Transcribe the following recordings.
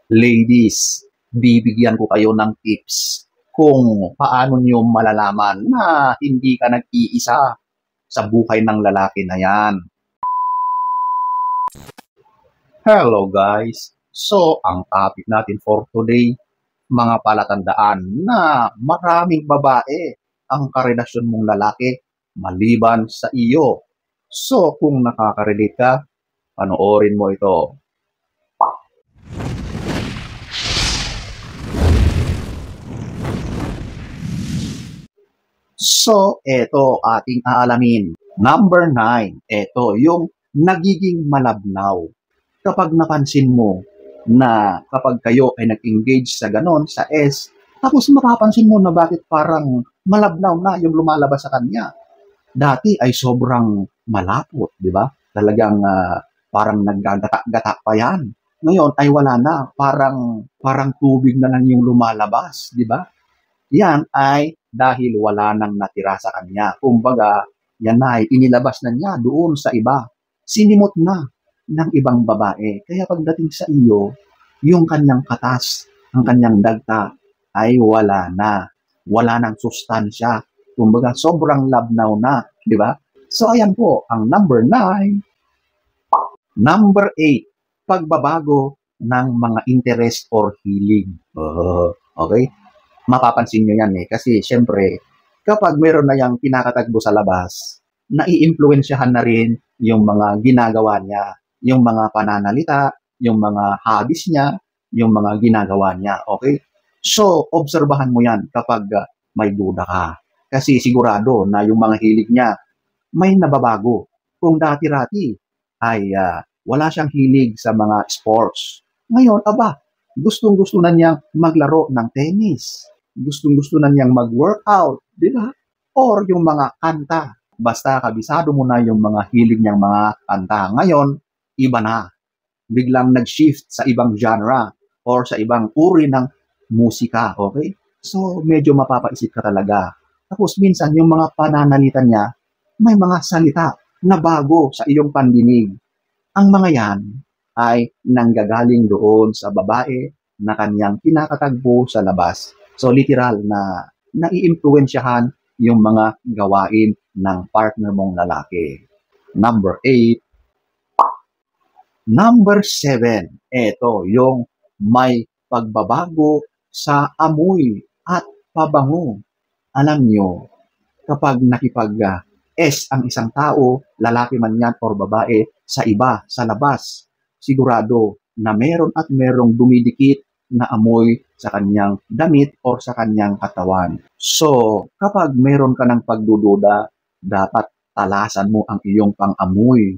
Ladies, bibigyan ko kayo ng tips kung paano nyo malalaman na hindi ka nag-iisa sa buhay ng lalaki na yan. Hello guys! So, ang topic natin for today, mga palatandaan na maraming babae ang karelasyon mong lalaki maliban sa iyo. So, kung nakaka-relate ka, panoorin mo ito. So, eto ating aalamin. Number 9, eto yung nagiging malabnaw. Kapag napansin mo na kapag kayo ay nag-engage sa ganon, sa S, tapos mapapansin mo na bakit parang malabnaw na yung lumalabas sa kanya. Dati ay sobrang malapot, di ba? Talagang parang naggagata-gata pa yan. Ngayon ay wala na, parang tubig na lang yung lumalabas, di ba? Yan ay dahil wala nang natira sa kanya. Kumbaga, yan ay inilabas na niya doon sa iba. Sinimot na ng ibang babae. Kaya pagdating sa iyo, yung kanyang katas, ang kanyang dagta, ay wala na. Wala nang sustansya. Kumbaga, sobrang labnaw na. Di ba? So, ayan po, ang number 9. Number 8, pagbabago ng mga interest or hilig. Okay? Mapapansin nyo yan kasi syempre, kapag meron na yung kinakatagbo sa labas, nai-impluensyahan na rin yung mga ginagawa niya, yung mga pananalita, yung mga hobbies niya, yung mga ginagawa niya, okay? So, obserbahan mo yan kapag may duda ka. Kasi sigurado na yung mga hilig niya, may nababago. Kung dati-rati ay wala siyang hilig sa mga sports. Ngayon, gustong-gusto na niyang maglaro ng tennis. Gustong-gusto na niyang mag-workout, di ba? Or yung mga kanta. Basta kabisado mo na yung mga hilig niyang mga kanta. Ngayon, iba na. Biglang nag-shift sa ibang genre or sa ibang uri ng musika, okay? So, medyo mapapaisip ka talaga. Tapos minsan, yung mga pananalita niya, may mga salita na bago sa iyong pandinig. Ang mga yan ay nanggagaling doon sa babae na kanyang kinakatagpo sa labas. So literal na nai-impluensyahan yung mga gawain ng partner mong lalaki. Number 8. Number 7. Ito, yung may pagbabago sa amoy at pabango. Alam nyo, kapag nakipag-S ang isang tao, lalaki man yan or babae, sa iba, sa labas, sigurado na meron at merong dumidikit na amoy sa kanyang damit or sa kanyang katawan. So, kapag meron ka ng pagdududa, dapat talasan mo ang iyong pang-amoy.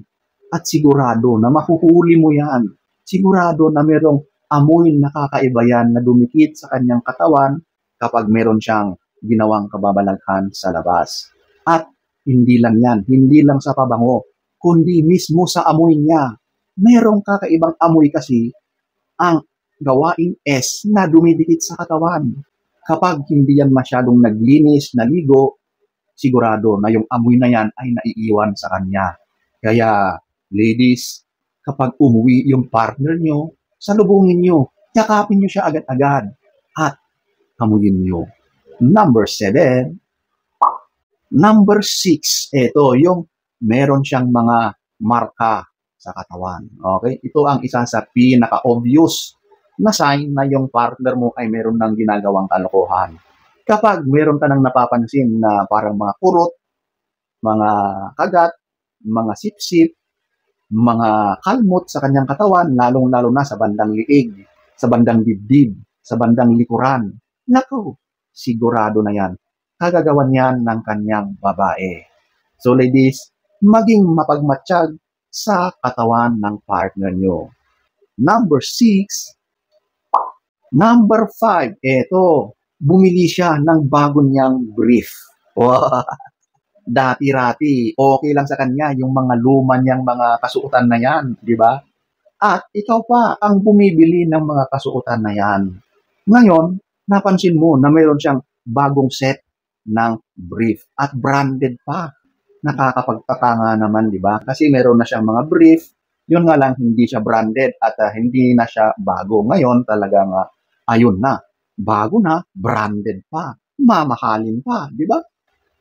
At sigurado na mahuhuli mo yan. Sigurado na merong amoy na kakaiba yan na dumikit sa kanyang katawan kapag meron siyang ginawang kababalaghan sa labas. At hindi lang yan, hindi lang sa pabango, kundi mismo sa amoy niya. Merong kakaibang amoy kasi ang gawaing S na dumidikit sa katawan. Kapag hindi yan masyadong naglinis, naligo, sigurado na yung amoy na yan ay naiiwan sa kanya. Kaya, ladies, kapag umuwi yung partner nyo, salubungin nyo, yakapin nyo siya agad-agad, at amuyin nyo. Number 7. Number 6, ito yung meron siyang mga marka sa katawan. Okay? Ito ang isa sa pinaka-obvious na sign na yung partner mo ay meron ng ginagawang kalokohan. Kapag meron ka nang napapansin na parang mga kurot, mga kagat, mga sipsip, mga kalmot sa kanyang katawan, lalong-lalo na sa bandang liig, sa bandang dibdib, sa bandang likuran, naku, sigurado na yan. Kagagawan yan ng kanyang babae. So ladies, maging mapagmatsyag sa katawan ng partner nyo. Number 6. Number 5, eto, bumili siya ng bago niyang brief. Wow. Dati-rati, okay lang sa kanya yung mga luma niyang mga kasuotan na yan, di ba? At ikaw pa ang bumibili ng mga kasuotan na yan. Ngayon, napansin mo na mayroon siyang bagong set ng brief at branded pa. Nakakapagtatanga naman, di ba? Kasi meron na siyang mga brief Yun nga lang, hindi siya branded at hindi na siya bago. Ngayon, talagang ayun na. Bago na, branded pa, mamahalin pa, di ba?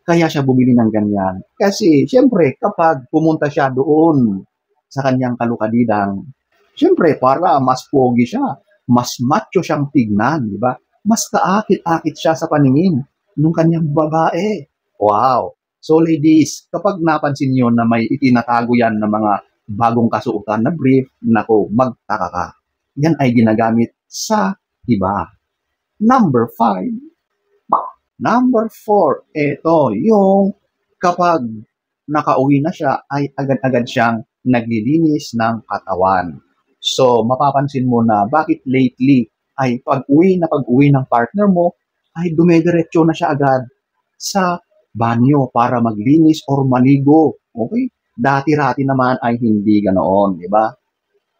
Kaya siya bumili ng ganyan. Kasi, siyempre, kapag pumunta siya doon sa kanyang kalukadidang, siyempre, para mas pogi siya, mas macho siyang tignan, di ba? Mas kaakit-akit siya sa paningin ng kanyang babae. Wow! So ladies, kapag napansin niyo na may itinatago yan na mga bagong kasuotan na brief, nako, magtaka ka. Yan ay ginagamit sa iba. Number 5. Number 4, ito, yung kapag nakauwi na siya, ay agad-agad siyang naglilinis ng katawan. So, mapapansin mo na bakit lately ay pag-uwi ng partner mo, ay dumediretso na siya agad sa banyo para maglinis or maligo. Okay? Dati-rati naman ay hindi ganoon, di ba?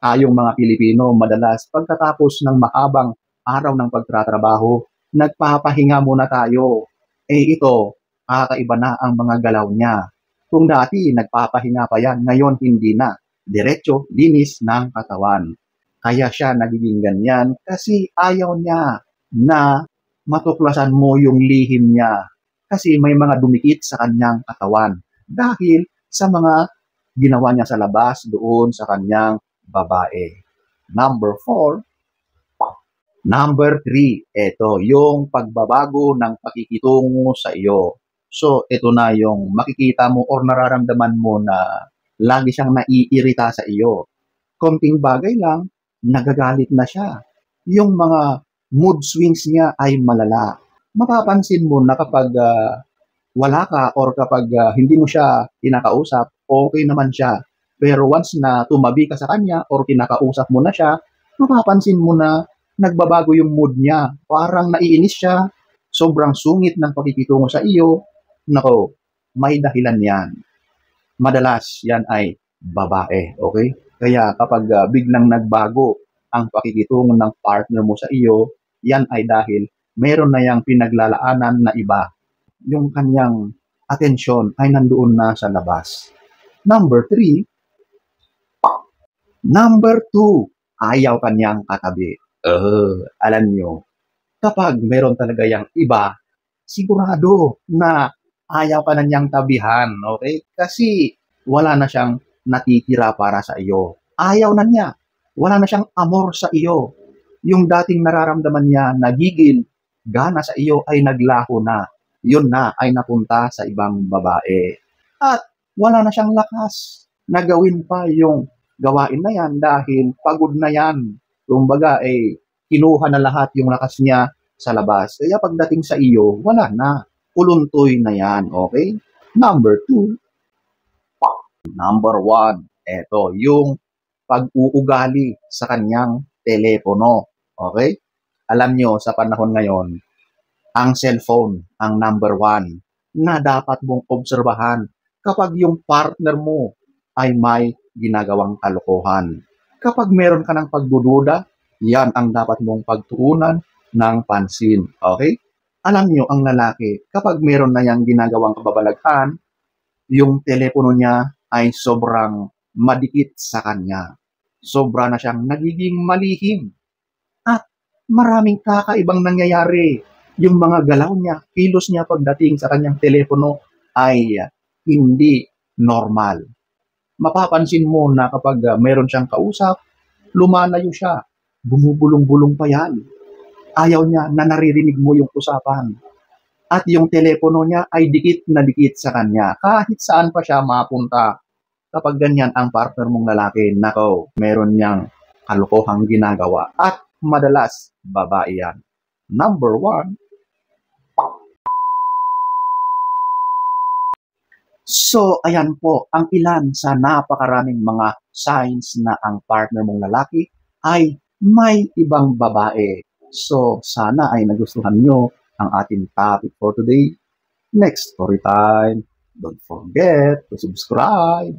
Tayong mga Pilipino, madalas pagkatapos ng mahabang araw ng pagtatrabaho, nagpapahinga muna tayo. Ito, kakaiba na ang mga galaw niya. Kung dati nagpapahinga pa yan, ngayon hindi na. Diretso, linis ng katawan. Kaya siya nagiging ganyan kasi ayaw niya na matuklasan mo yung lihim niya. Kasi may mga dumikit sa kanyang katawan dahil sa mga ginawa niya sa labas doon sa kanyang babae. Number 4. Number 3, ito, yung pagbabago ng pakikitungo sa iyo. So, ito na yung makikita mo or nararamdaman mo na lagi siyang naiirita sa iyo. Konting bagay lang, nagagalit na siya. Yung mga mood swings niya ay malala. Mapapansin mo na kapag wala ka or kapag hindi mo siya kinakausap, okay naman siya. Pero once na tumabi ka sa kanya or kinakausap mo na siya, mapapansin mo na nagbabago yung mood niya. Parang naiinis siya. Sobrang sungit ng pakikitungo sa iyo. Nako, may dahilan yan. Madalas yan ay babae. Okay? Kaya kapag biglang nagbago ang pakikitungo ng partner mo sa iyo, yan ay dahil meron na yang pinaglalaanan na iba. Yung kanyang atensyon ay nandoon na sa labas. Number 3. Number 2, ayaw kanyang katabi. Alam nyo, kapag meron talaga yung iba, sigurado na ayaw ka na niyang tabihan, okay? Kasi wala na siyang natitira para sa iyo. Ayaw na niya. Wala na siyang amor sa iyo. Yung dating nararamdaman niya, nagigil, gana sa iyo ay naglaho na. Yun na ay napunta sa ibang babae. At wala na siyang lakas na gawin pa yung gawain na yan dahil pagod na yan. Kumbaga, kinuha na lahat yung lakas niya sa labas. Kaya pagdating sa iyo, wala na. Uluntoy na yan, okay? Number 2. Number 1, eto, yung pag-uugali sa kanyang telepono. Okay? Alam nyo, sa panahon ngayon, ang cellphone ang number 1 na dapat mong obserbahan kapag yung partner mo ay may ginagawang kalokohan. Kapag meron ka ng pagdududa, yan ang dapat mong pagtuunan ng pansin. Okay? Alam nyo, ang lalaki, kapag meron na yang ginagawang kababalaghan, yung telepono niya ay sobrang madikit sa kanya. Sobra na siyang nagiging malihim. At maraming kakaibang nangyayari. Yung mga galaw niya, kilos niya pagdating sa kanyang telepono ay hindi normal. Mapapansin mo na kapag meron siyang kausap, lumalayo siya. Bumubulong-bulong pa yan. Ayaw niya na naririnig mo yung usapan. At yung telepono niya ay dikit na dikit sa kanya. Kahit saan pa siya mapunta. Kapag ganyan ang partner mong lalaki, nako, meron niyang kalokohang ginagawa. At madalas, babae yan. Number 1. So, ayan po ang ilan sa napakaraming mga signs na ang partner mong lalaki ay may ibang babae. So, sana ay nagustuhan nyo ang ating topic for today. Next story time. Don't forget to subscribe.